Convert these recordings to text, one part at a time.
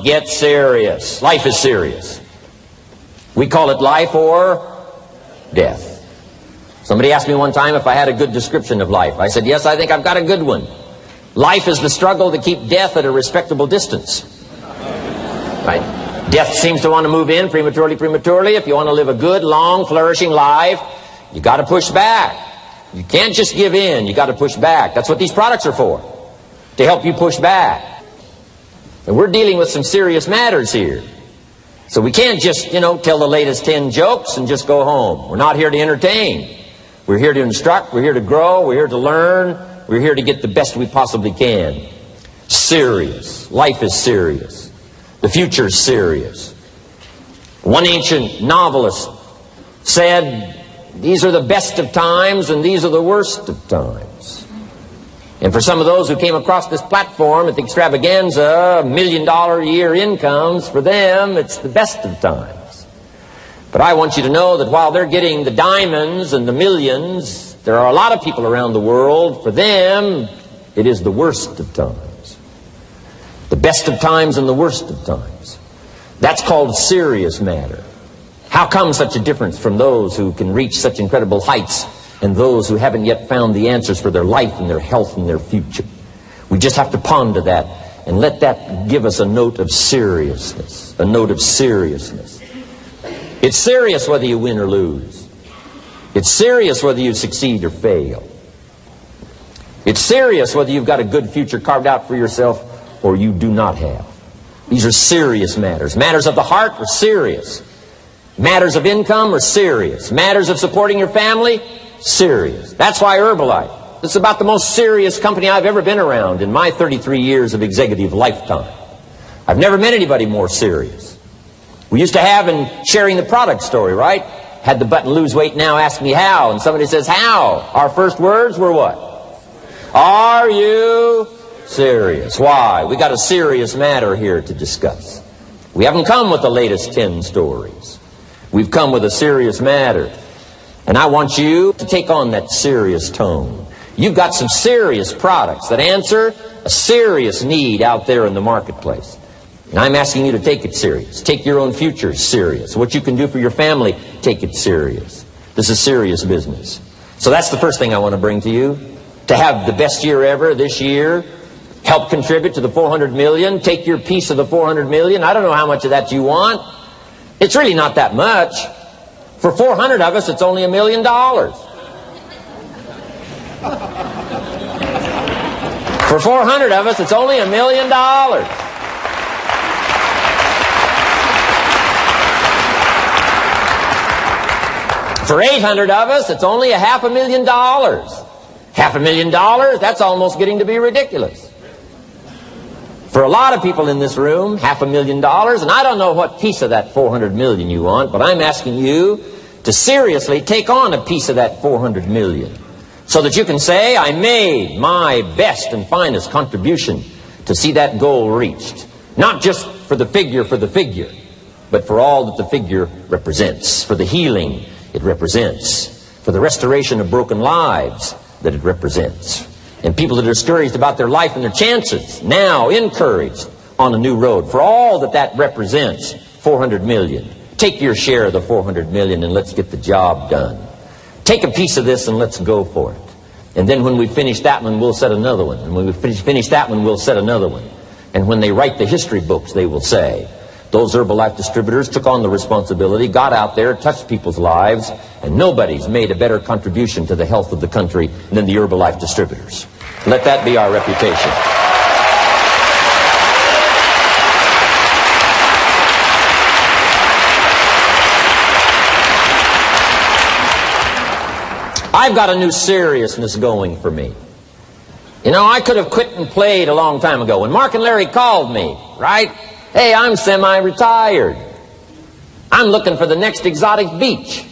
on, get serious. Life is serious. We call it life or death. Somebody asked me one time if I had a good description of life. I said, yes, I think I've got a good one. Life is the struggle to keep death at a respectable distance. Right? Death seems to want to move in prematurely. If you want to live a good, long, flourishing life, you got to push back. You can't just give in. You got to push back. That's what these products are for, to help you push back. And we're dealing with some serious matters here. So we can't just, tell the latest 10 jokes and just go home. We're not here to entertain. We're here to instruct. We're here to grow. We're here to learn. We're here to get the best we possibly can. Serious. Life is serious. The future is serious. One ancient novelist said, these are the best of times and these are the worst of times. And for some of those who came across this platform at the extravaganza, $1 million a year incomes, for them it's the best of times. But I want you to know that while they're getting the diamonds and the millions, there are a lot of people around the world, for them it is the worst of times. The best of times and the worst of times. That's called serious matter. How come such a difference from those who can reach such incredible heights and those who haven't yet found the answers for their life and their health and their future? We just have to ponder that and let that give us a note of seriousness. A note of seriousness. It's serious whether you win or lose. It's serious whether you succeed or fail. It's serious whether you've got a good future carved out for yourself or you do not have. These are serious matters. Matters of the heart are serious. Matters of income are serious. Matters of supporting your family, serious. That's why Herbalife. This is about the most serious company I've ever been around in my 33 years of executive lifetime. I've never met anybody more serious. We used to have in sharing the product story, right? Had the button lose weight now, ask me how. And somebody says, how? Our first words were what? Are you serious? Why? We got a serious matter here to discuss. We haven't come with the latest 10 stories. We've come with a serious matter. And I want you to take on that serious tone. You've got some serious products that answer a serious need out there in the marketplace. And I'm asking you to take it serious. Take your own future serious. What you can do for your family, take it serious. This is serious business. So that's the first thing I want to bring to you. To have the best year ever this year. Help contribute to the 400 million. Take your piece of the 400 million. I don't know how much of that you want. It's really not that much. For 400 of us, it's only $1 million. For 400 of us, it's only $1 million. For 800 of us, it's only $500,000. $500,000, that's almost getting to be ridiculous. For a lot of people in this room, $500,000, and I don't know what piece of that 400 million you want, but I'm asking you to seriously take on a piece of that 400 million so that you can say, I made my best and finest contribution to see that goal reached. Not just for the figure, but for all that the figure represents, for the healing it represents, for the restoration of broken lives that it represents, and people that are discouraged about their life and their chances, now encouraged on a new road, for all that that represents. 400 million. Take your share of the 400 million and let's get the job done. Take a piece of this and let's go for it. And then when we finish that one, we'll set another one. And when we finish that one, we'll set another one. And when they write the history books, they will say, those Herbalife distributors took on the responsibility, got out there, touched people's lives, and nobody's made a better contribution to the health of the country than the Herbalife distributors. Let that be our reputation. I've got a new seriousness going for me. You know, I could have quit and played a long time ago. When Mark and Larry called me, right? Hey, I'm semi-retired. I'm looking for the next exotic beach.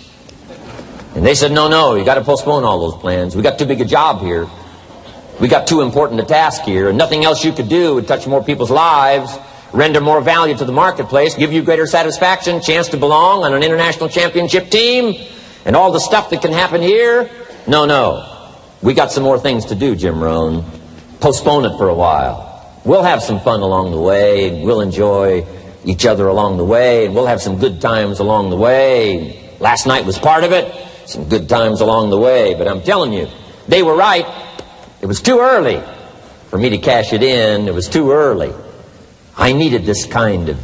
And they said, no, you got to postpone all those plans. We got too big a job here. We got too important a task here. And nothing else you could do would touch more people's lives, render more value to the marketplace, give you greater satisfaction, chance to belong on an international championship team, and all the stuff that can happen here. No. We got some more things to do, Jim Rohn. Postpone it for a while. We'll have some fun along the way, and we'll enjoy each other along the way, and we'll have some good times along the way. Last night was part of it, some good times along the way, but I'm telling you, they were right. It was too early for me to cash it in. It was too early. I needed this kind of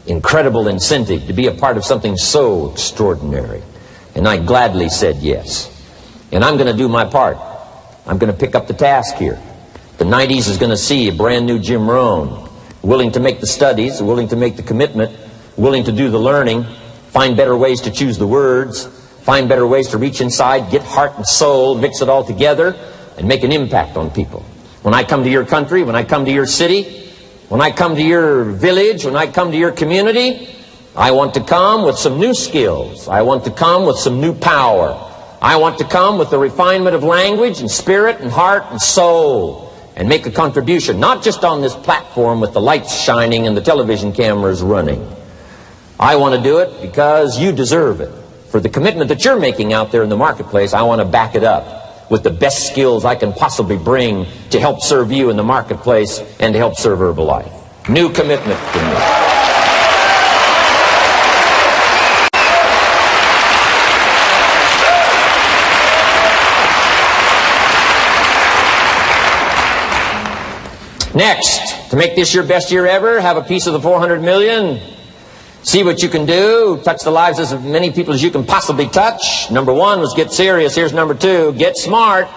incredible incentive to be a part of something so extraordinary. And I gladly said yes. And I'm going to do my part. I'm going to pick up the task here. The 90s is going to see a brand new Jim Rohn, willing to make the studies, willing to make the commitment, willing to do the learning, find better ways to choose the words, find better ways to reach inside, get heart and soul, mix it all together, and make an impact on people. When I come to your country, when I come to your city, when I come to your village, when I come to your community, I want to come with some new skills. I want to come with some new power. I want to come with the refinement of language and spirit and heart and soul, and make a contribution, not just on this platform with the lights shining and the television cameras running. I want to do it because you deserve it. For the commitment that you're making out there in the marketplace, I want to back it up with the best skills I can possibly bring to help serve you in the marketplace and to help serve Herbalife. New commitment to me. Next, to make this your best year ever, have a piece of the 400 million. See what you can do. Touch the lives of as many people as you can possibly touch. Number one was get serious. Here's number two, get smart.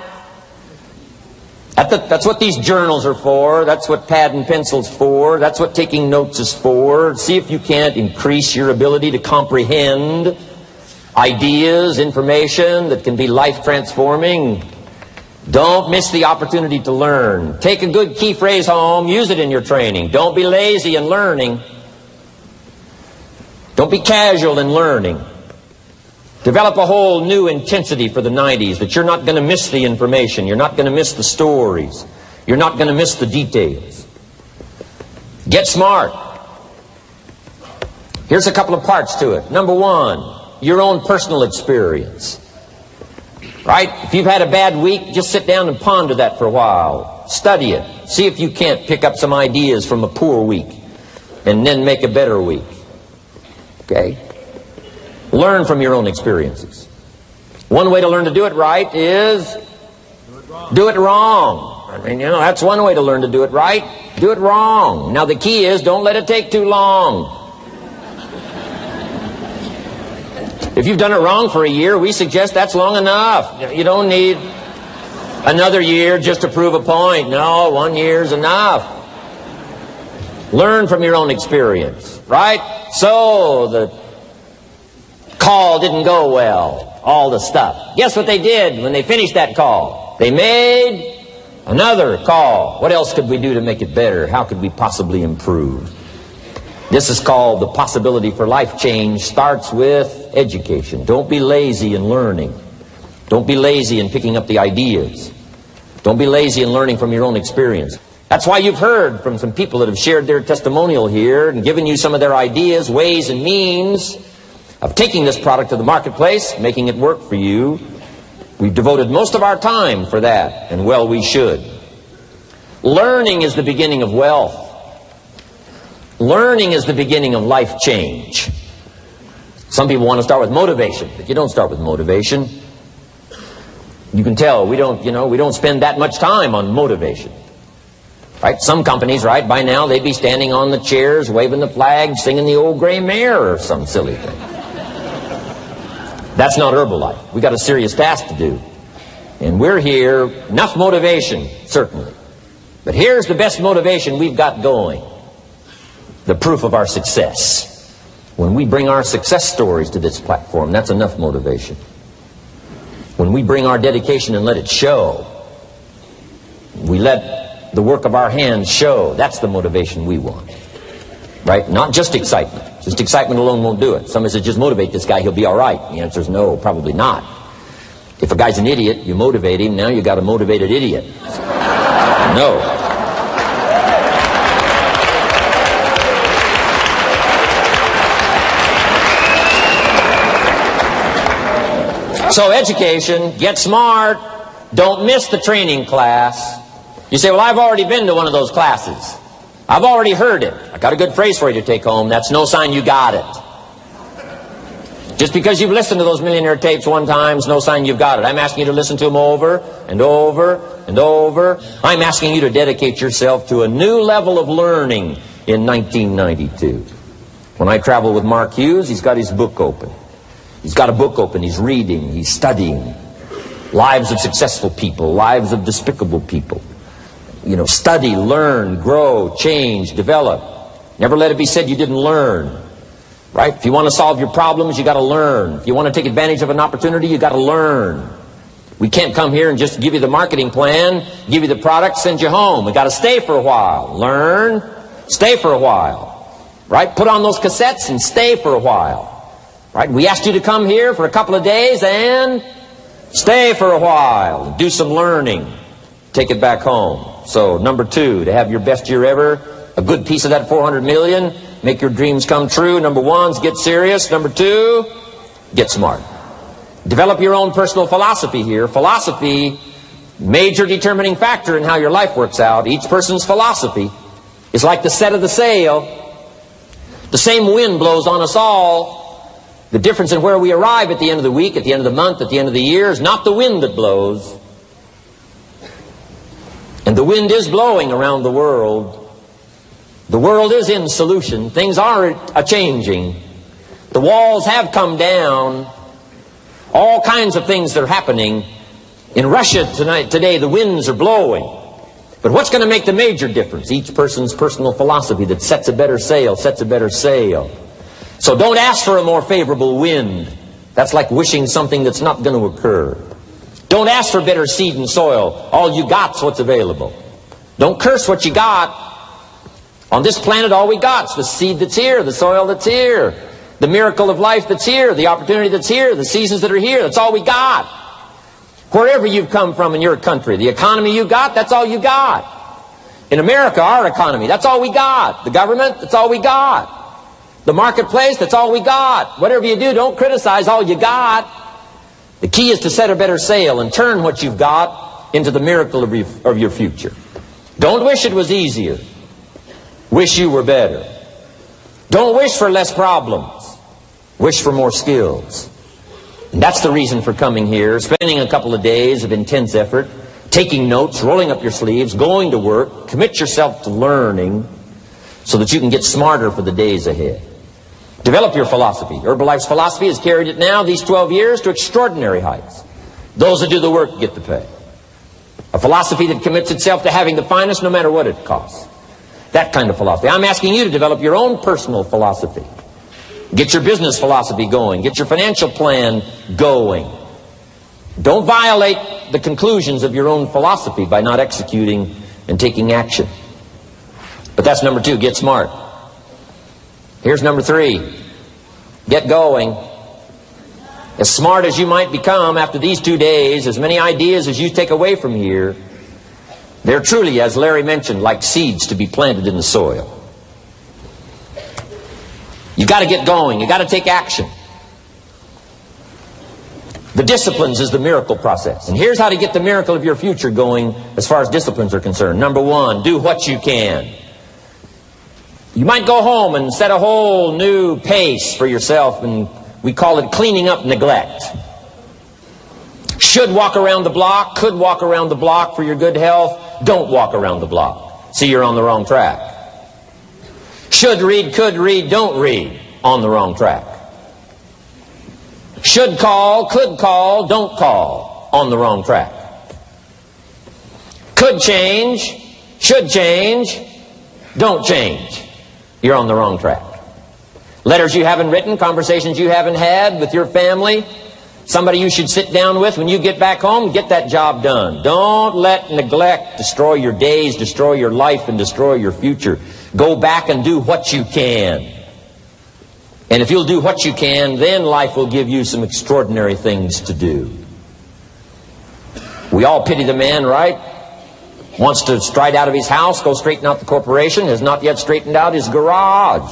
That's what these journals are for. That's what pad and pencil's for. That's what taking notes is for. See if you can't increase your ability to comprehend ideas, information that can be life-transforming. Don't miss the opportunity to learn. Take a good key phrase home. Use it in your training. Don't be lazy in learning. Don't be casual in learning. Develop a whole new intensity for the 90s that you're not going to miss the information. You're not going to miss the stories. You're not going to miss the details. Get smart. Here's a couple of parts to it. Number one, your own personal experience. Right? If you've had a bad week, just sit down and ponder that for a while. Study it. See if you can't pick up some ideas from a poor week and then make a better week. Okay? Learn from your own experiences. One way to learn to do it right is do it wrong. I mean, that's one way to learn to do it right. Do it wrong. Now the key is don't let it take too long. If you've done it wrong for a year, we suggest that's long enough. You don't need another year just to prove a point. No, 1 year's enough. Learn from your own experience, right? So the call didn't go well, all the stuff. Guess what they did when they finished that call? They made another call. What else could we do to make it better? How could we possibly improve? This is called the possibility for life change. Starts with education. Don't be lazy in learning. Don't be lazy in picking up the ideas. Don't be lazy in learning from your own experience. That's why you've heard from some people that have shared their testimonial here and given you some of their ideas, ways, and means of taking this product to the marketplace, making it work for you. We've devoted most of our time for that, and well, we should. Learning is the beginning of wealth. Learning is the beginning of life change. Some people want to start with motivation, but you don't start with motivation. You can tell we don't spend that much time on motivation. Right? Some companies, right, by now they'd be standing on the chairs, waving the flag, singing the old gray mare or some silly thing. That's not Herbalife. We got a serious task to do. And we're here, enough motivation, certainly. But here's the best motivation we've got going. The proof of our success. When we bring our success stories to this platform, that's enough motivation. When we bring our dedication and let it show, we let the work of our hands show, that's the motivation we want. Right? Not just excitement. Just excitement alone won't do it. Somebody says, just motivate this guy, he'll be all right. The answer is no, probably not. If a guy's an idiot, you motivate him, now you got a motivated idiot. No. So education, get smart, don't miss the training class. You say, well, I've already been to one of those classes. I've already heard it. I got a good phrase for you to take home. That's no sign you got it. Just because you've listened to those millionaire tapes one time is no sign you've got it. I'm asking you to listen to them over and over and over. I'm asking you to dedicate yourself to a new level of learning in 1992. When I travel with Mark Hughes, he's got his book open. He's got a book open. He's reading. He's studying. Lives of successful people. Lives of despicable people. You know, study, learn, grow, change, develop. Never let it be said you didn't learn. Right? If you want to solve your problems, you got to learn. If you want to take advantage of an opportunity, you got to learn. We can't come here and just give you the marketing plan, give you the product, send you home. We got to stay for a while. Learn, stay for a while. Right? Put on those cassettes and stay for a while. Right? We asked you to come here for a couple of days and stay for a while. Do some learning. Take it back home. So, number 2, to have your best year ever, a good piece of that 400 million, make your dreams come true. Number 1 is get serious. Number 2, get smart. Develop your own personal philosophy here. Philosophy, major determining factor in how your life works out. Each person's philosophy is like the set of the sail. The same wind blows on us all. The difference in where we arrive at the end of the week, at the end of the month, at the end of the year is not the wind that blows. And the wind is blowing around the world. The world is in solution. Things are a-changing. The walls have come down. All kinds of things that are happening. In Russia today, the winds are blowing. But what's going to make the major difference? Each person's personal philosophy that sets a better sail, sets a better sail. So don't ask for a more favorable wind. That's like wishing something that's not going to occur. Don't ask for better seed and soil. All you got's what's available. Don't curse what you got. On this planet, all we got's the seed that's here, the soil that's here, the miracle of life that's here, the opportunity that's here, the seasons that are here. That's all we got. Wherever you've come from in your country, the economy you got, that's all you got. In America, our economy, that's all we got. The government, that's all we got. The marketplace, that's all we got. Whatever you do, don't criticize all you got. The key is to set a better sail and turn what you've got into the miracle of your future. Don't wish it was easier. Wish you were better. Don't wish for less problems. Wish for more skills. And that's the reason for coming here, spending a couple of days of intense effort, taking notes, rolling up your sleeves, going to work, commit yourself to learning so that you can get smarter for the days ahead. Develop your philosophy. Herbalife's philosophy has carried it now, these 12 years, to extraordinary heights. Those that do the work get the pay. A philosophy that commits itself to having the finest no matter what it costs. That kind of philosophy. I'm asking you to develop your own personal philosophy. Get your business philosophy going. Get your financial plan going. Don't violate the conclusions of your own philosophy by not executing and taking action. But that's number 2, get smart. Here's number 3, get going. As smart as you might become after these 2 days, as many ideas as you take away from here, they're truly, as Larry mentioned, like seeds to be planted in the soil. You got to get going. You got to take action. The disciplines is the miracle process. And here's how to get the miracle of your future going as far as disciplines are concerned. Number 1, do what you can. You might go home and set a whole new pace for yourself, and we call it cleaning up neglect. Should walk around the block, could walk around the block for your good health. Don't walk around the block. See, you're on the wrong track. Should read, could read, don't read. On the wrong track. Should call, could call, don't call. On the wrong track. Could change, should change, don't change. You're on the wrong track. Letters you haven't written, conversations you haven't had with your family, somebody you should sit down with when you get back home, get that job done. Don't let neglect destroy your days, destroy your life, and destroy your future. Go back and do what you can. And if you'll do what you can, then life will give you some extraordinary things to do. We all pity the man, right? Wants to stride out of his house, go straighten out the corporation, has not yet straightened out his garage.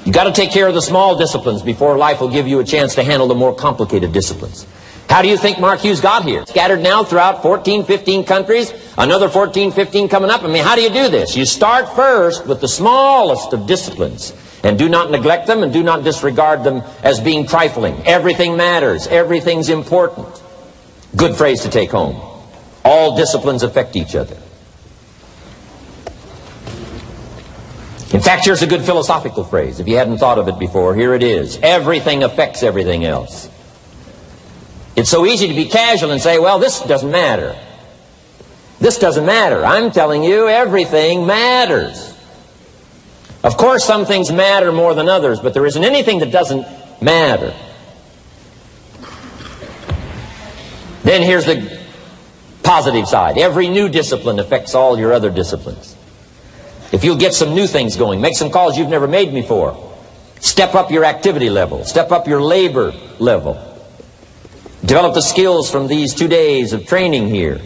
You got to take care of the small disciplines before life will give you a chance to handle the more complicated disciplines. How How do you think Mark Hughes got here? Scattered now throughout 14, 15 countries, another 14, 15 coming up. I mean, how do you do this? You start first with the smallest of disciplines, and do not neglect them and do not disregard them as being trifling. Everything matters. Everything's important. Good phrase to take home. All disciplines affect each other. In fact, here's a good philosophical phrase. If you hadn't thought of it before, here it is. Everything affects everything else. It's so easy to be casual and say, well, this doesn't matter. This doesn't matter. I'm telling you, everything matters. Of course, some things matter more than others, but there isn't anything that doesn't matter. Then here's the positive side. Every new discipline affects all your other disciplines. If you'll get some new things going, make some calls you've never made before. Step up your activity level. Step up your labor level. Develop the skills from these 2 days of training here.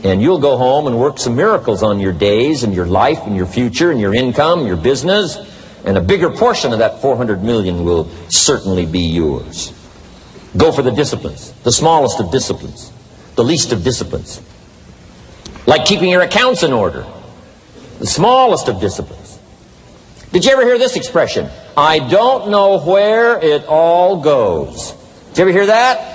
And you'll go home and work some miracles on your days and your life and your future and your income, your business. And a bigger portion of that 400 million will certainly be yours. Go for the disciplines, the smallest of disciplines, the least of disciplines. Like keeping your accounts in order, the smallest of disciplines. Did you ever hear this expression? I don't know where it all goes. Did you ever hear that?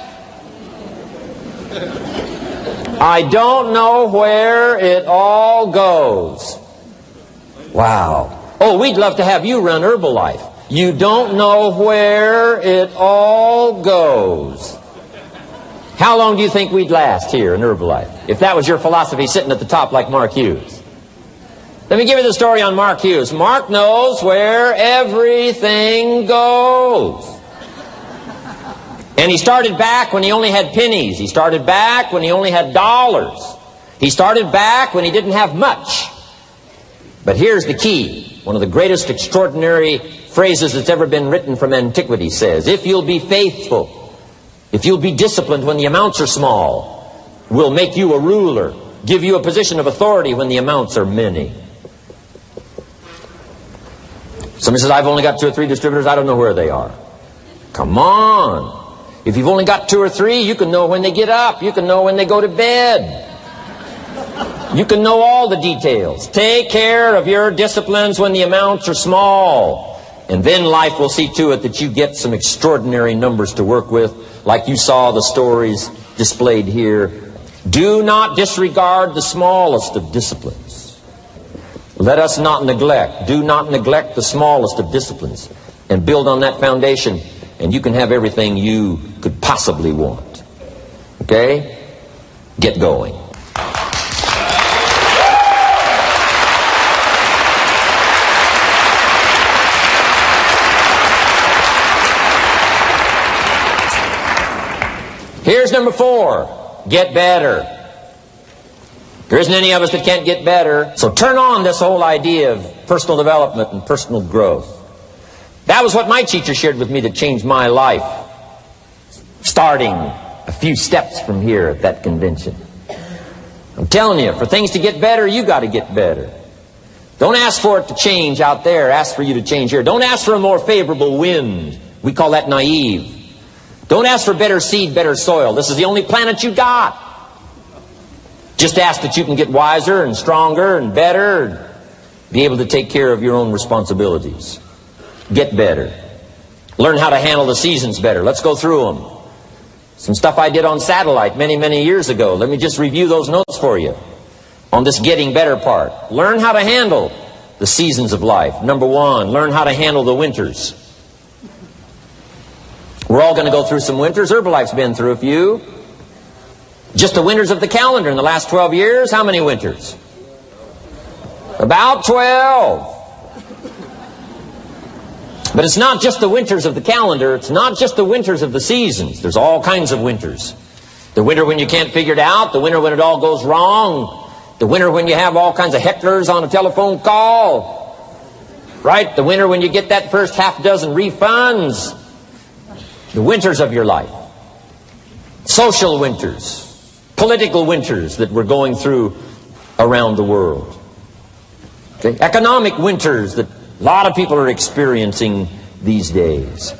I don't know where it all goes. Wow. Oh, we'd love to have you run Herbalife. You don't know where it all goes. How long do you think we'd last here in Herbalife if that was your philosophy sitting at the top like Mark Hughes? Let me give you the story on Mark Hughes. Mark knows where everything goes. And he started back when he only had pennies. He started back when he only had dollars. He started back when he didn't have much. But here's the key. One of the greatest extraordinary phrases that's ever been written from antiquity says, if you'll be faithful, if you'll be disciplined when the amounts are small, we'll make you a ruler, give you a position of authority when the amounts are many. Somebody says, I've only got 2 or 3 distributors, I don't know where they are. Come on. If you've only got 2 or 3, you can know when they get up. You can know when they go to bed. You can know all the details. Take care of your disciplines when the amounts are small. And then life will see to it that you get some extraordinary numbers to work with, like you saw the stories displayed here. Do not disregard the smallest of disciplines. Let us not neglect. Do not neglect the smallest of disciplines. And build on that foundation, and you can have everything you could possibly want. Okay? Get going. Here's number 4. Get better. There isn't any of us that can't get better. So turn on this whole idea of personal development and personal growth. That was what my teacher shared with me that changed my life, starting a few steps from here at that convention. I'm telling you, for things to get better, you got to get better. Don't ask for it to change out there. Ask for you to change here. Don't ask for a more favorable wind. We call that naive. Don't ask for better seed, better soil. This is the only planet you got. Just ask that you can get wiser and stronger and better and be able to take care of your own responsibilities. Get better. Learn how to handle the seasons better. Let's go through them. Some stuff I did on satellite many, many years ago. Let me just review those notes for you on this getting better part. Learn how to handle the seasons of life. Number 1, learn how to handle the winters. We're all going to go through some winters. Herbalife's been through a few. Just the winters of the calendar in the last 12 years. How many winters? About 12. But it's not just the winters of the calendar. It's not just the winters of the seasons. There's all kinds of winters. The winter when you can't figure it out. The winter when it all goes wrong. The winter when you have all kinds of hecklers on a telephone call. Right? The winter when you get that first half dozen refunds. The winters of your life. Social winters. Political winters that we're going through around the world. Okay? Economic winters that a lot of people are experiencing these days.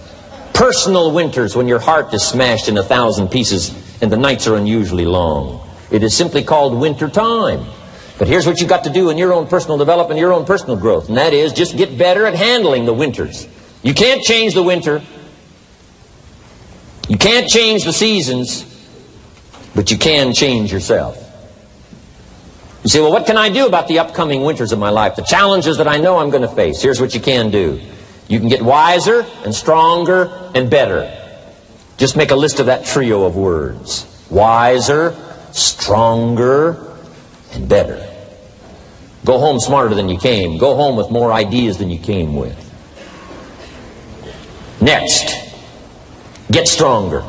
Personal winters when your heart is smashed in 1,000 pieces and the nights are unusually long. It is simply called winter time. But here's what you've got to do in your own personal development, your own personal growth, and that is just get better at handling the winters. You can't change the winter. You can't change the seasons, but you can change yourself. You say, well, what can I do about the upcoming winters of my life, the challenges that I know I'm going to face? Here's what you can do. You can get wiser and stronger and better. Just make a list of that trio of words. Wiser, stronger, and better. Go home smarter than you came. Go home with more ideas than you came with. Next, get stronger.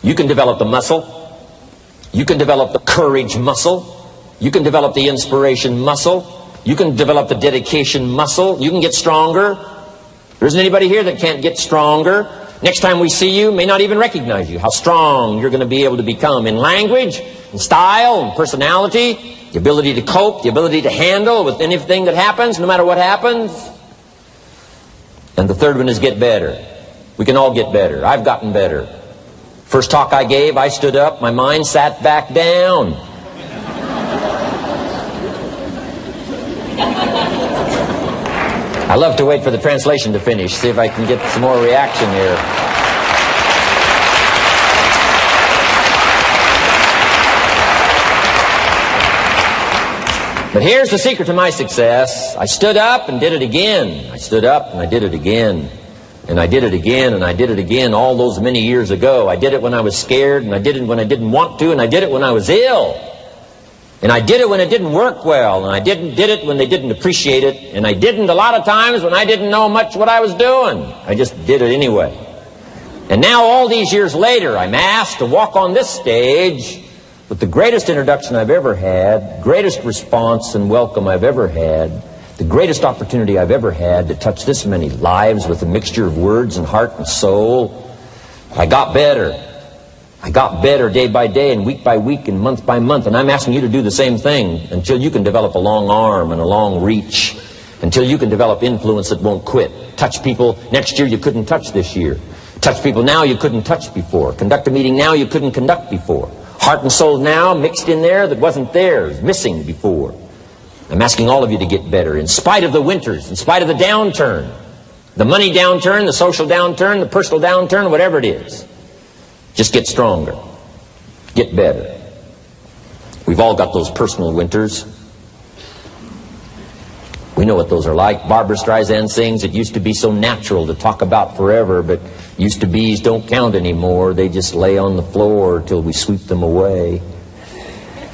You can develop the muscle. You can develop the courage muscle. You can develop the inspiration muscle. You can develop the dedication muscle. You can get stronger. There isn't anybody here that can't get stronger. Next time we see you, may not even recognize you. How strong you're going to be able to become in language, in style, in personality, the ability to cope, the ability to handle with anything that happens, no matter what happens. And the third one is get better. We can all get better. I've gotten better. First talk I gave, I stood up, my mind sat back down. I love to wait for the translation to finish, see if I can get some more reaction here. But here's the secret to my success. I stood up and did it again. I stood up and I did it again. And I did it again and I did it again all those many years ago. I did it when I was scared, and I did it when I didn't want to, and I did it when I was ill. And I did it when it didn't work well, and I did it when they didn't appreciate it, and I didn't a lot of times when I didn't know much what I was doing. I just did it anyway. And now all these years later, I'm asked to walk on this stage with the greatest introduction I've ever had, greatest response and welcome I've ever had, the greatest opportunity I've ever had to touch this many lives with a mixture of words and heart and soul. I got better. I got better day by day and week by week and month by month, and I'm asking you to do the same thing until you can develop a long arm and a long reach, until you can develop influence that won't quit. Touch people next year you couldn't touch this year. Touch people now you couldn't touch before. Conduct a meeting now you couldn't conduct before. Heart and soul now mixed in there that wasn't there, was missing before. I'm asking all of you to get better in spite of the winters, in spite of the downturn, the money downturn, the social downturn, the personal downturn, whatever it is. Just get stronger. Get better. We've all got those personal winters. We know what those are like. Barbara Streisand sings, it used to be so natural to talk about forever, but used to be's don't count anymore. They just lay on the floor till we sweep them away.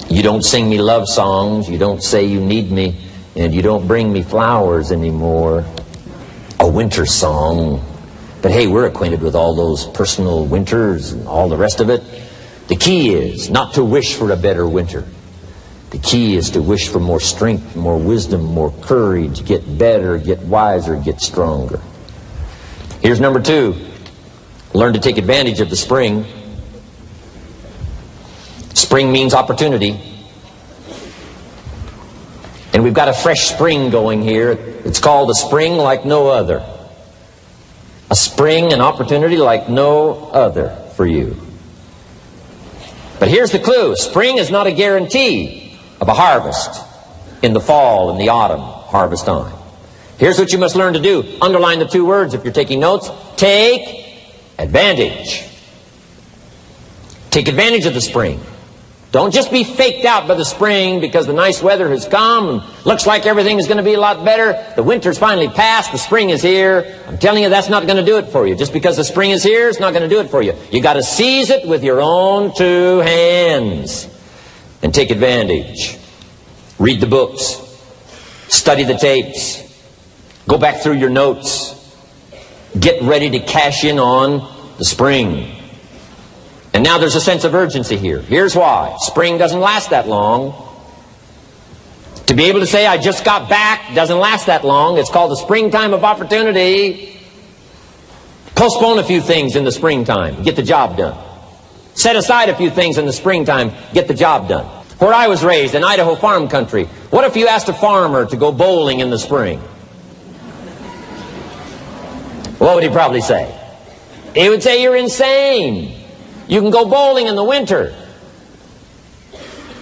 You don't sing me love songs. You don't say you need me. And you don't bring me flowers anymore. A winter song. But hey, we're acquainted with all those personal winters and all the rest of it. The key is not to wish for a better winter. The key is to wish for more strength, more wisdom, more courage, get better, get wiser, get stronger. Here's number 2. Learn to take advantage of the spring. Spring means opportunity. And we've got a fresh spring going here. It's called a spring like no other. A spring, an opportunity like no other for you. But here's the clue. Spring is not a guarantee of a harvest in the fall and the autumn harvest time. Here's what you must learn to do. Underline the 2 words if you're taking notes. Take advantage. Take advantage of the spring. Don't just be faked out by the spring because the nice weather has come and looks like everything is going to be a lot better. The winter's finally passed. The spring is here. I'm telling you, that's not going to do it for you. Just because the spring is here, it's not going to do it for you. You got to seize it with your own 2 hands and take advantage. Read the books. Study the tapes. Go back through your notes. Get ready to cash in on the spring. And now there's a sense of urgency here. Here's why. Spring doesn't last that long. To be able to say, I just got back, doesn't last that long. It's called the springtime of opportunity. Postpone a few things in the springtime. Get the job done. Set aside a few things in the springtime. Get the job done. Where I was raised, in Idaho farm country, what if you asked a farmer to go bowling in the spring? What would he probably say? He would say you're insane. You can go bowling in the winter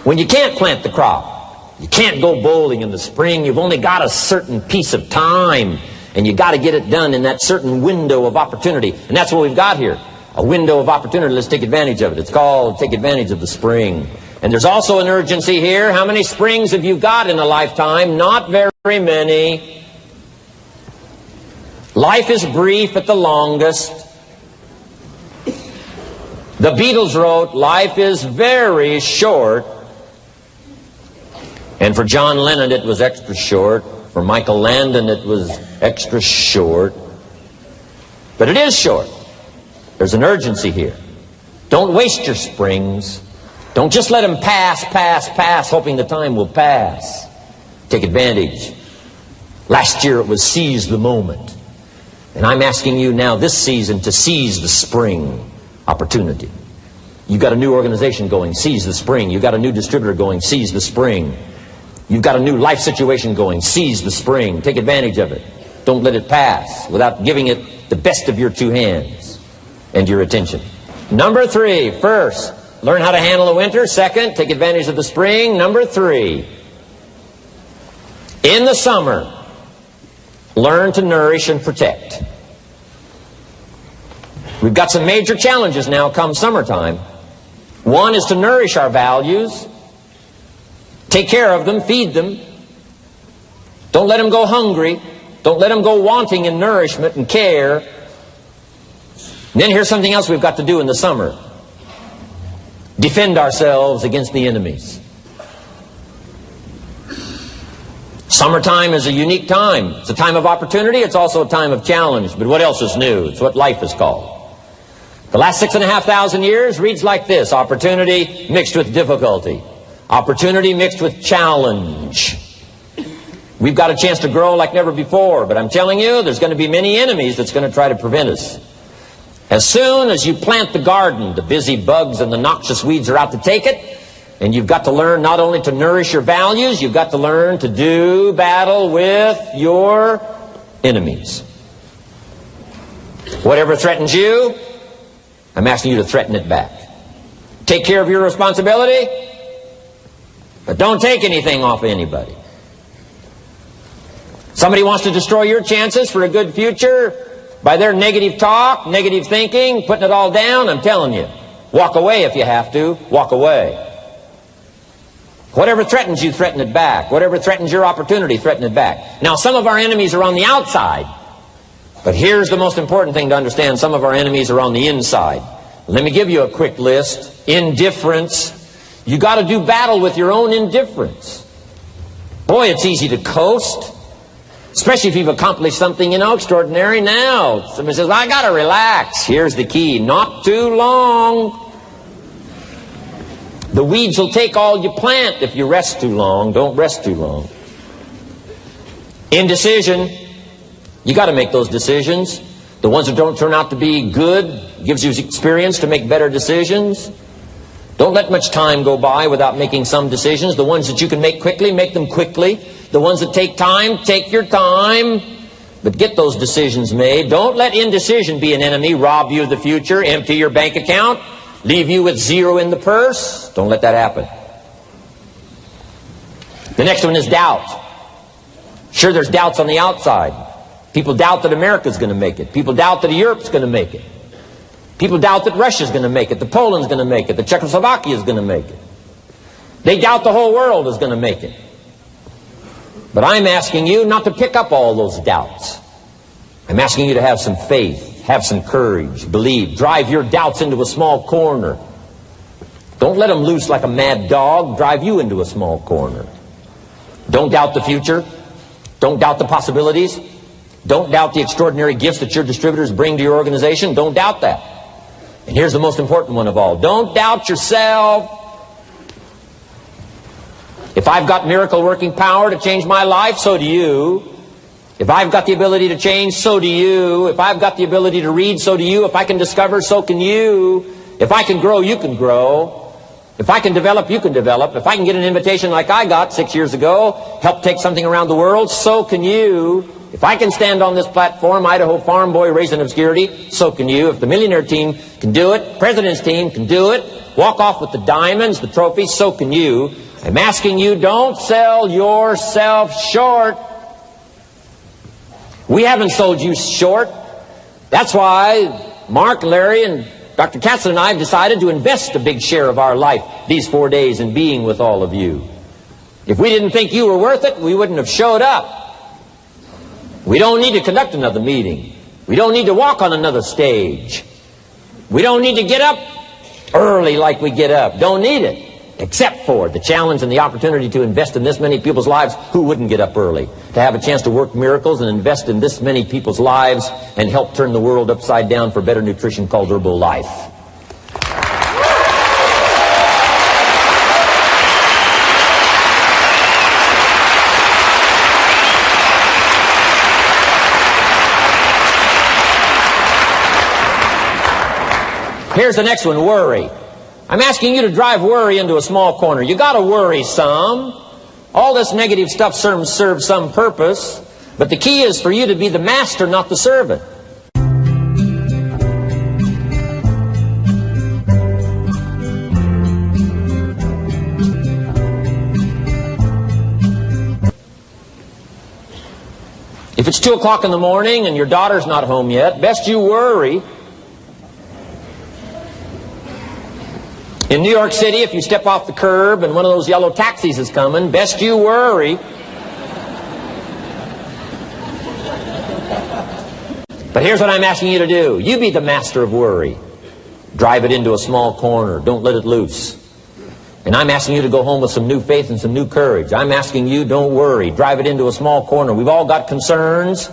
when you can't plant the crop. You can't go bowling in the spring. You've only got a certain piece of time, and you got to get it done in that certain window of opportunity. And that's what we've got here, a window of opportunity. Let's take advantage of it. It's called take advantage of the spring. And there's also an urgency here. How many springs have you got in a lifetime? Not very many. Life is brief at the longest. The Beatles wrote, life is very short. And for John Lennon, it was extra short. For Michael Landon, it was extra short. But it is short. There's an urgency here. Don't waste your springs. Don't just let them pass, hoping the time will pass. Take advantage. Last year it was seize the moment. And I'm asking you now this season to seize the spring opportunity. You've got a new organization going, seize the spring. You've got a new distributor going, seize the spring. You've got a new life situation going, seize the spring. Take advantage of it. Don't let it pass without giving it the best of your two hands and your attention. Number 3, first, learn how to handle the winter. Second, take advantage of the spring. Number 3, in the summer, learn to nourish and protect. We've got some major challenges now come summertime. One is to nourish our values. Take care of them, feed them. Don't let them go hungry. Don't let them go wanting in nourishment and care. And then here's something else we've got to do in the summer. Defend ourselves against the enemies. Summertime is a unique time. It's a time of opportunity. It's also a time of challenge. But what else is new? It's what life is called. The last 6,500 years reads like this. Opportunity mixed with difficulty. Opportunity mixed with challenge. We've got a chance to grow like never before. But I'm telling you, there's going to be many enemies that's going to try to prevent us. As soon as you plant the garden, the busy bugs and the noxious weeds are out to take it. And you've got to learn not only to nourish your values, you've got to learn to do battle with your enemies. Whatever threatens you, I'm asking you to threaten it back. Take care of your responsibility, but don't take anything off of anybody. Somebody wants to destroy your chances for a good future by their negative talk, negative thinking, putting it all down. I'm telling you, walk away if you have to. Walk away. Whatever threatens you, threaten it back. Whatever threatens your opportunity, threaten it back. Now, some of our enemies are on the outside. But here's the most important thing to understand. Some of our enemies are on the inside. Let me give you a quick list. Indifference. You got to do battle with your own indifference. Boy, it's easy to coast. Especially if you've accomplished something, extraordinary. Now, somebody says, I got to relax. Here's the key. Not too long. The weeds will take all you plant if you rest too long. Don't rest too long. Indecision. You got to make those decisions. The ones that don't turn out to be good gives you experience to make better decisions. Don't let much time go by without making some decisions. The ones that you can make quickly, make them quickly. The ones that take time, take your time. But get those decisions made. Don't let indecision be an enemy, rob you of the future, empty your bank account, leave you with zero in the purse. Don't let that happen. The next one is doubt. Sure, there's doubts on the outside. People doubt that America's going to make it. People doubt that Europe's going to make it. People doubt that Russia's going to make it, that Poland's going to make it, that Czechoslovakia is going to make it. They doubt the whole world is going to make it. But I'm asking you not to pick up all those doubts. I'm asking you to have some faith, have some courage, believe, drive your doubts into a small corner. Don't let them loose like a mad dog, drive you into a small corner. Don't doubt the future. Don't doubt the possibilities. Don't doubt the extraordinary gifts that your distributors bring to your organization. Don't doubt that. And here's the most important one of all. Don't doubt yourself. If I've got miracle working power to change my life, so do you. If I've got the ability to change, so do you. If I've got the ability to read, so do you. If I can discover, so can you. If I can grow, you can grow. If I can develop, you can develop. If I can get an invitation like I got 6 years ago, help take something around the world, so can you. If I can stand on this platform, Idaho farm boy raised in obscurity, so can you. If the millionaire team can do it, president's team can do it, walk off with the diamonds, the trophies, so can you. I'm asking you, don't sell yourself short. We haven't sold you short. That's why Mark, Larry, and Dr. Katzler and I have decided to invest a big share of our life these 4 days in being with all of you. If we didn't think you were worth it, we wouldn't have showed up. We don't need to conduct another meeting. We don't need to walk on another stage. We don't need to get up early like we get up. Don't need it. Except for the challenge and the opportunity to invest in this many people's lives who wouldn't get up early. To have a chance to work miracles and invest in this many people's lives and help turn the world upside down for better nutrition called Herbalife. Here's the next one, worry. I'm asking you to drive worry into a small corner. You got to worry some. All this negative stuff serves some purpose, but the key is for you to be the master, not the servant. If it's 2 o'clock in the morning and your daughter's not home yet, best you worry. In New York City, if you step off the curb and one of those yellow taxis is coming, best you worry. But here's what I'm asking you to do. You be the master of worry. Drive it into a small corner. Don't let it loose. And I'm asking you to go home with some new faith and some new courage. I'm asking you, don't worry. Drive it into a small corner. We've all got concerns,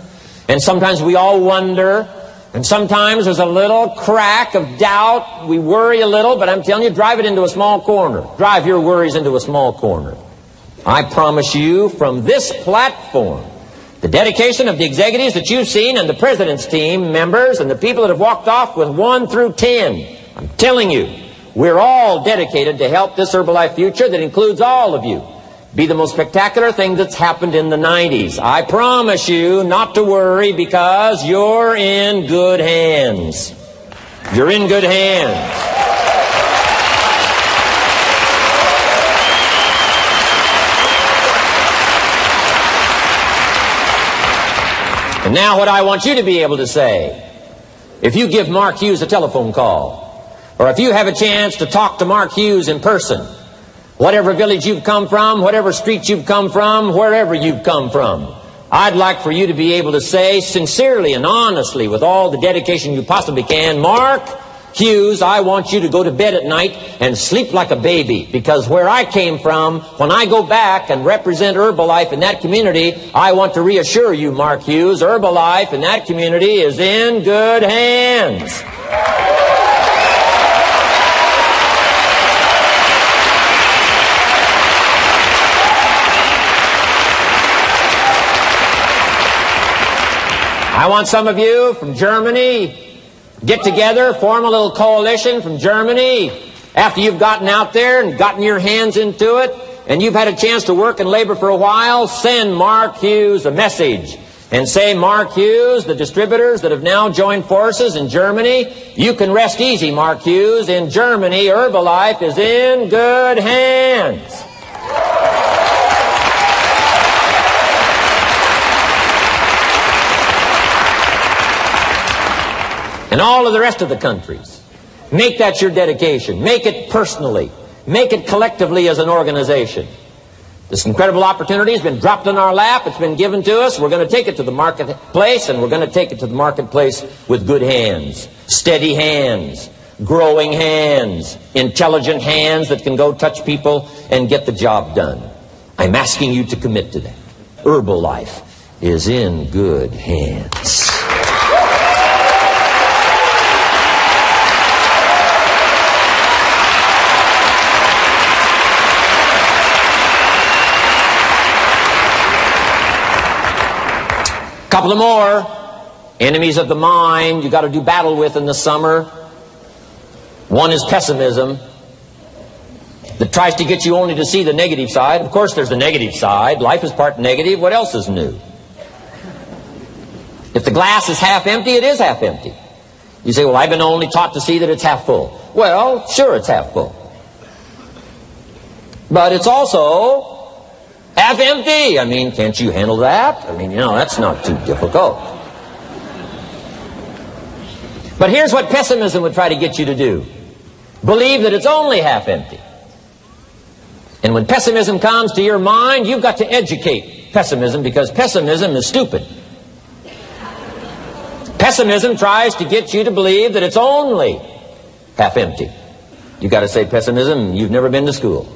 and sometimes we all wonder. And sometimes there's a little crack of doubt. We worry a little, but I'm telling you, drive it into a small corner. Drive your worries into a small corner. I promise you, from this platform, the dedication of the executives that you've seen and the president's team members and the people that have walked off with 1 through 10, I'm telling you, we're all dedicated to help this Herbalife future that includes all of you be the most spectacular thing that's happened in the 90s. I promise you not to worry because you're in good hands. You're in good hands. And now what I want you to be able to say, if you give Mark Hughes a telephone call, or if you have a chance to talk to Mark Hughes in person, whatever village you've come from, whatever street you've come from, wherever you've come from, I'd like for you to be able to say sincerely and honestly, with all the dedication you possibly can, Mark Hughes, I want you to go to bed at night and sleep like a baby, because where I came from, when I go back and represent Herbalife in that community, I want to reassure you, Mark Hughes, Herbalife in that community is in good hands. I want some of you from Germany, get together, form a little coalition from Germany. After you've gotten out there and gotten your hands into it, and you've had a chance to work and labor for a while, send Mark Hughes a message and say, Mark Hughes, the distributors that have now joined forces in Germany, you can rest easy, Mark Hughes. In Germany, Herbalife is in good hands. And all of the rest of the countries. Make that your dedication. Make it personally. Make it collectively as an organization. This incredible opportunity has been dropped in our lap. It's been given to us. We're going to take it to the marketplace, and we're going to take it to the marketplace with good hands, steady hands, growing hands, intelligent hands that can go touch people and get the job done. I'm asking you to commit to that. Herbalife is in good hands. Couple of more enemies of the mind you got to do battle with in the summer. One is pessimism, that tries to get you only to see the negative side. Of course there's the negative side. Life is part negative. What else is new? If the glass is half empty, it is half empty. You say, well, I've been only taught to see that it's half full. Well, sure, it's half full. But it's also half empty. I mean, can't you handle that? I mean, that's not too difficult. But here's what pessimism would try to get you to do. Believe that it's only half empty. And when pessimism comes to your mind, you've got to educate pessimism, because pessimism is stupid. Pessimism tries to get you to believe that it's only half empty. You've got to say, pessimism, you've never been to school.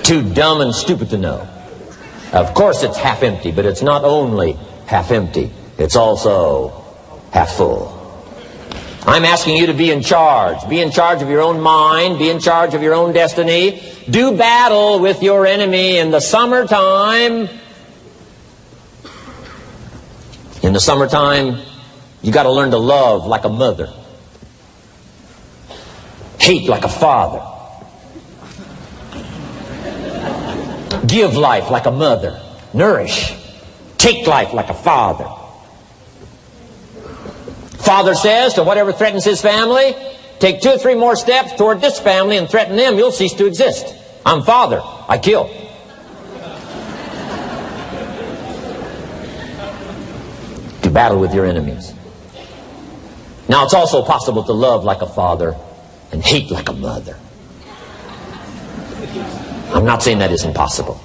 Too dumb and stupid to know. Of course it's half empty, but it's not only half empty. It's also half full. I'm asking you to be in charge. Be in charge of your own mind. Be in charge of your own destiny. Do battle with your enemy in the summertime. In the summertime, you got to learn to love like a mother. Hate like a father. Give life like a mother. Nourish. Take life like a father. Father says to whatever threatens his family, take 2 or 3 more steps toward this family and threaten them, you'll cease to exist. I'm father. I kill. Do battle with your enemies. Now, it's also possible to love like a father and hate like a mother. I'm not saying that isn't possible.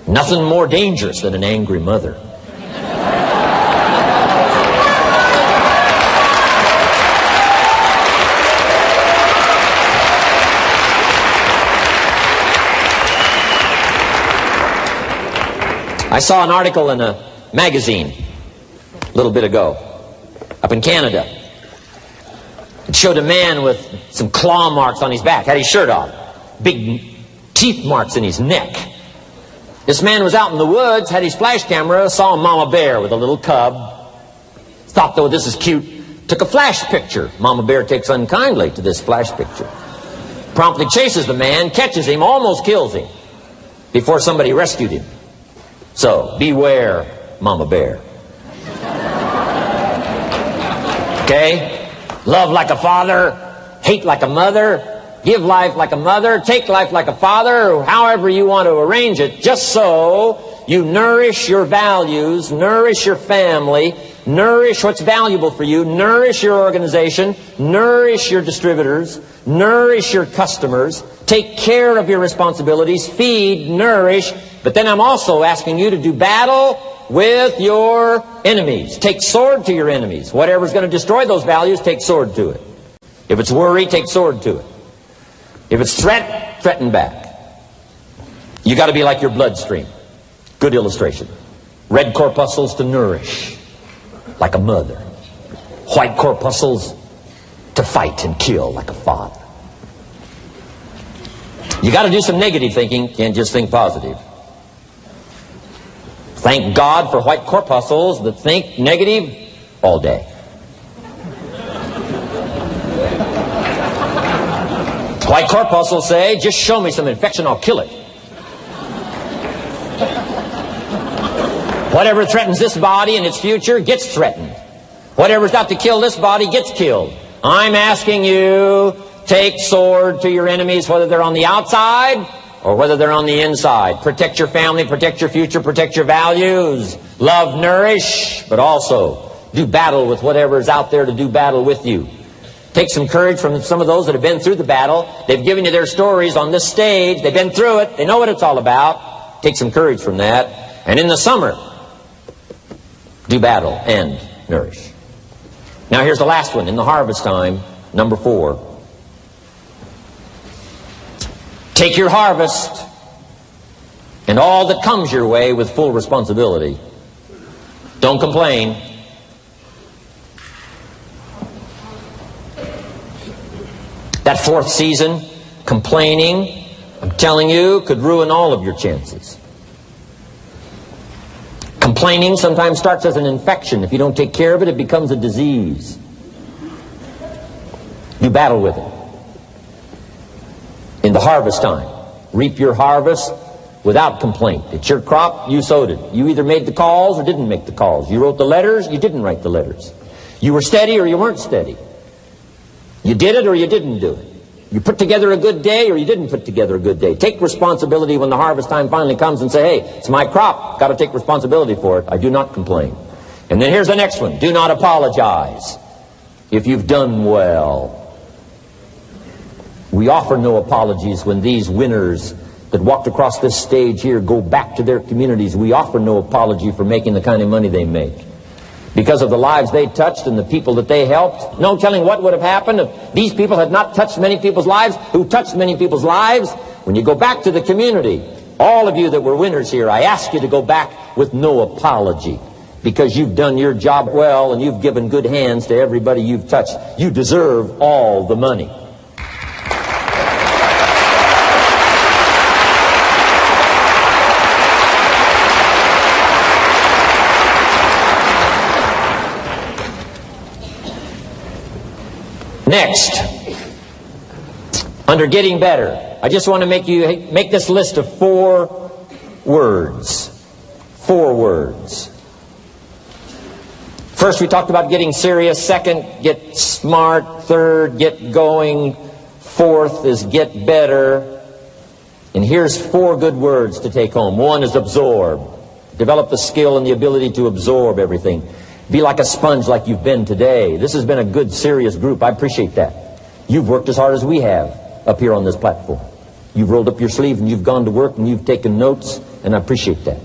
Nothing more dangerous than an angry mother. I saw an article in a magazine a little bit ago up in Canada. It showed a man with some claw marks on his back, had his shirt off, big teeth marks in his neck. This man was out in the woods, had his flash camera, saw a mama bear with a little cub, thought, though, this is cute, took a flash picture. Mama bear takes unkindly to this flash picture. Promptly chases the man, catches him, almost kills him before somebody rescued him. So, beware, mama bear. Okay? Love like a father, hate like a mother, give life like a mother, take life like a father, however you want to arrange it, just so you nourish your values, nourish your family, nourish what's valuable for you, nourish your organization, nourish your distributors, nourish your customers, take care of your responsibilities, feed, nourish. But then I'm also asking you to do battle with your enemies. Take sword to your enemies. Whatever's going to destroy those values, take sword to it. If it's worry, take sword to it. If it's threat, threaten back. You got to be like your bloodstream. Good illustration. Red corpuscles to nourish, like a mother. White corpuscles to fight and kill, like a father. You got to do some negative thinking. Can't just think positive. Thank God for white corpuscles that think negative all day. White corpuscles say, just show me some infection, I'll kill it. Whatever threatens this body and its future gets threatened. Whatever's out to kill this body gets killed. I'm asking you, take sword to your enemies, whether they're on the outside or whether they're on the inside. Protect your family, protect your future, protect your values. Love, nourish, but also do battle with whatever's out there to do battle with you. Take some courage from some of those that have been through the battle. They've given you their stories on this stage. They've been through it. They know what it's all about. Take some courage from that. And in the summer, do battle and nourish. Now here's the last one. In the harvest time, number 4. Take your harvest and all that comes your way with full responsibility. Don't complain. That 4th season, complaining, I'm telling you, could ruin all of your chances. Complaining sometimes starts as an infection. If you don't take care of it, it becomes a disease. You battle with it. In the harvest time, reap your harvest without complaint. It's your crop, you sowed it. You either made the calls or didn't make the calls. You wrote the letters, you didn't write the letters. You were steady or you weren't steady. You did it or you didn't do it. You put together a good day or you didn't put together a good day. Take responsibility when the harvest time finally comes and say, hey, it's my crop. Got to take responsibility for it. I do not complain. And then here's the next one. Do not apologize if you've done well. We offer no apologies when these winners that walked across this stage here go back to their communities. We offer no apology for making the kind of money they make. Because of the lives they touched and the people that they helped. No telling what would have happened if these people had not touched many people's lives, who touched many people's lives. When you go back to the community, all of you that were winners here, I ask you to go back with no apology. Because you've done your job well and you've given good hands to everybody you've touched. You deserve all the money. Next, under getting better, I just want to make this list of 4 words. 4 words. First, we talked about getting serious. Second, get smart. Third, get going. Fourth is get better. And here's 4 good words to take home. 1 is absorb. Develop the skill and the ability to absorb everything. Be like a sponge like you've been today. This has been a good, serious group. I appreciate that. You've worked as hard as we have up here on this platform. You've rolled up your sleeve and you've gone to work and you've taken notes, and I appreciate that.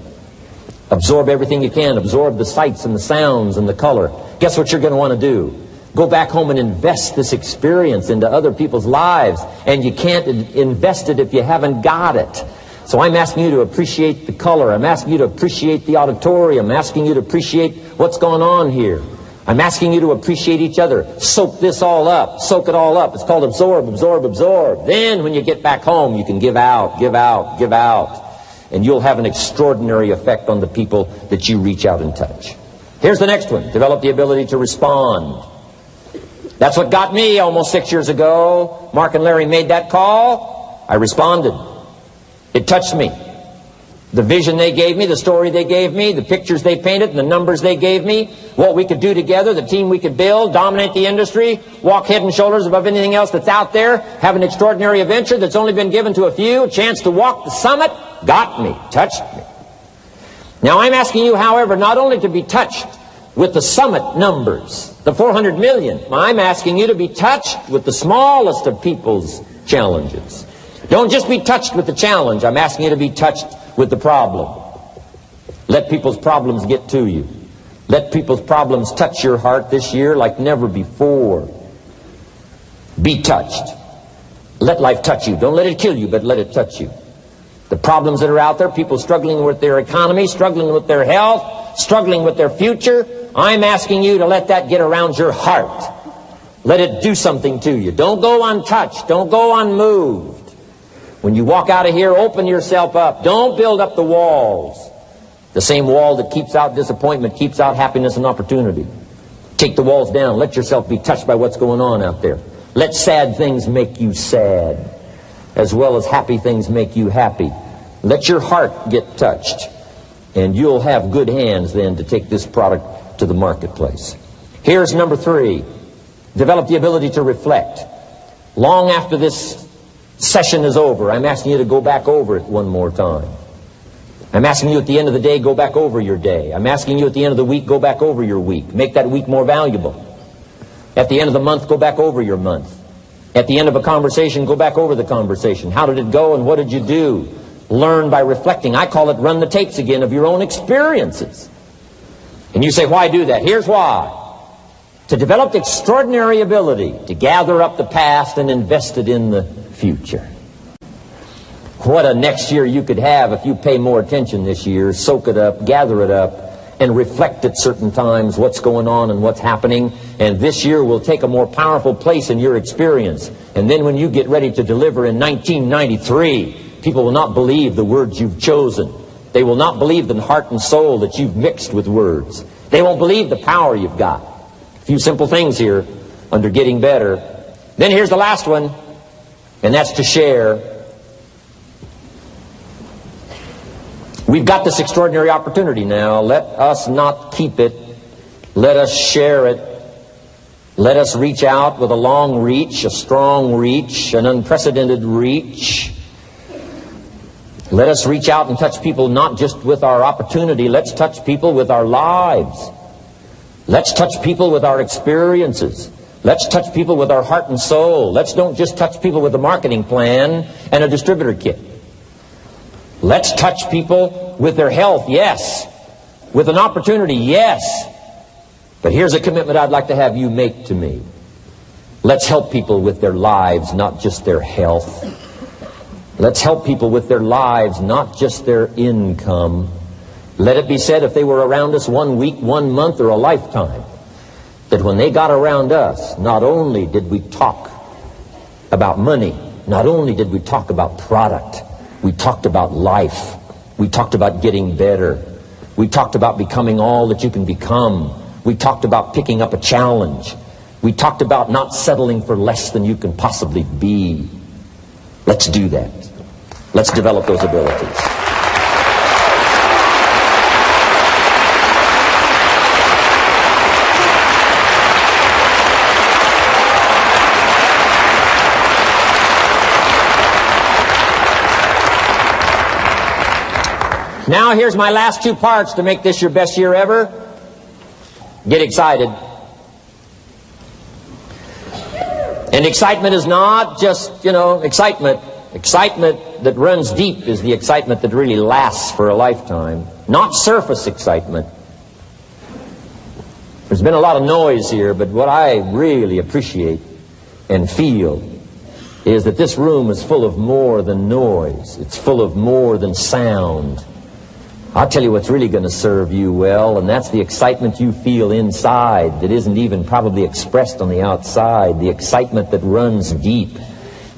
Absorb everything you can. Absorb the sights and the sounds and the color. Guess what you're going to want to do? Go back home and invest this experience into other people's lives. And you can't invest it if you haven't got it. So I'm asking you to appreciate the color. I'm asking you to appreciate the auditorium. I'm asking you to appreciate what's going on here. I'm asking you to appreciate each other. Soak this all up. Soak it all up. It's called absorb, absorb, absorb. Then when you get back home, you can give out, give out, give out. And you'll have an extraordinary effect on the people that you reach out and touch. Here's the next one. Develop the ability to respond. That's what got me almost 6 years ago. Mark and Larry made that call. I responded. It touched me. The vision they gave me, the story they gave me, the pictures they painted, and the numbers they gave me, what we could do together, the team we could build, dominate the industry, walk head and shoulders above anything else that's out there, have an extraordinary adventure that's only been given to a few, a chance to walk the summit, got me, touched me. Now I'm asking you, however, not only to be touched with the summit numbers, the 400 million, I'm asking you to be touched with the smallest of people's challenges. Don't just be touched with the challenge. I'm asking you to be touched with the problem. Let people's problems get to you. Let people's problems touch your heart this year like never before. Be touched. Let life touch you. Don't let it kill you, but let it touch you. The problems that are out there, people struggling with their economy, struggling with their health, struggling with their future, I'm asking you to let that get around your heart. Let it do something to you. Don't go untouched. Don't go unmoved. When you walk out of here, open yourself up. Don't build up the walls. The same wall that keeps out disappointment keeps out happiness and opportunity. Take the walls down. Let yourself be touched by what's going on out there. Let sad things make you sad, as well as happy things make you happy. Let your heart get touched, and you'll have good hands then to take this product to the marketplace. Here's number 3. Develop the ability to reflect. Long after this session is over, I'm asking you to go back over it one more time. I'm asking you at the end of the day, go back over your day. I'm asking you at the end of the week, go back over your week. Make that week more valuable. At the end of the month, go back over your month. At the end of a conversation, go back over the conversation. How did it go and what did you do? Learn by reflecting. I call it run the tapes again of your own experiences. And you say, why do that? Here's why. To develop the extraordinary ability to gather up the past and invest it in the future. What a next year you could have if you pay more attention this year, soak it up, gather it up, and reflect at certain times what's going on and what's happening. And this year will take a more powerful place in your experience. And then when you get ready to deliver in 1993, people will not believe the words you've chosen. They will not believe the heart and soul that you've mixed with words. They won't believe the power you've got. A few simple things here under getting better. Then here's the last one, and that's to share. We've got this extraordinary opportunity now. Let us not keep it. Let us share it. Let us reach out with a long reach, a strong reach, an unprecedented reach. Let us reach out and touch people not just with our opportunity. Let's touch people with our lives. Let's touch people with our experiences. Let's touch people with our heart and soul. Let's don't just touch people with a marketing plan and a distributor kit. Let's touch people with their health, yes. With an opportunity, yes. But here's a commitment I'd like to have you make to me. Let's help people with their lives, not just their health. Let's help people with their lives, not just their income. Let it be said, if they were around us 1 week, 1 month, or a lifetime, that when they got around us, not only did we talk about money, not only did we talk about product, we talked about life. We talked about getting better. We talked about becoming all that you can become. We talked about picking up a challenge. We talked about not settling for less than you can possibly be. Let's do that. Let's develop those abilities. Now here's my last 2 parts to make this your best year ever. Get excited. And excitement is not just, excitement. Excitement that runs deep is the excitement that really lasts for a lifetime. Not surface excitement. There's been a lot of noise here, but what I really appreciate and feel is that this room is full of more than noise. It's full of more than sound. I'll tell you what's really going to serve you well, and that's the excitement you feel inside that isn't even probably expressed on the outside. The excitement that runs deep.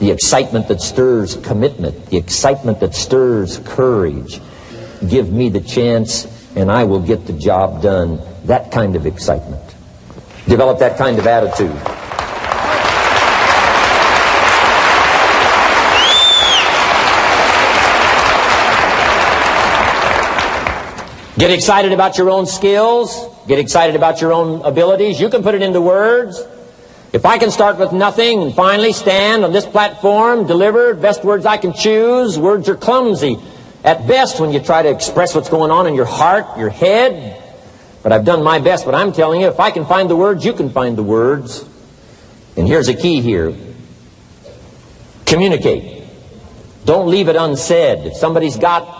The excitement that stirs commitment. The excitement that stirs courage. Give me the chance and I will get the job done. That kind of excitement. Develop that kind of attitude. Get excited about your own skills. Get excited about your own abilities. You can put it into words. If I can start with nothing and finally stand on this platform, deliver best words I can choose, words are clumsy at best when you try to express what's going on in your heart, your head. But I've done my best. But I'm telling you, if I can find the words, you can find the words. And here's a key here. Communicate. Don't leave it unsaid. If somebody's got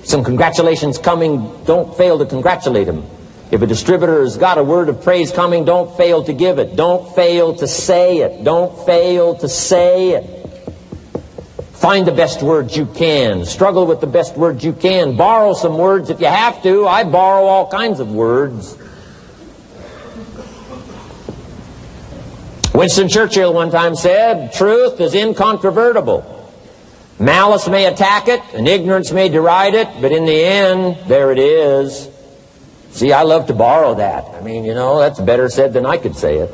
some congratulations coming, don't fail to congratulate them. If a distributor has got a word of praise coming, don't fail to give it. Don't fail to say it. Don't fail to say it. Find the best words you can. Struggle with the best words you can. Borrow some words if you have to. I borrow all kinds of words. Winston Churchill one time said, truth is incontrovertible. Malice may attack it, and ignorance may deride it, but in the end, there it is. See, I love to borrow that. I mean, that's better said than I could say it.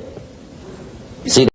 See,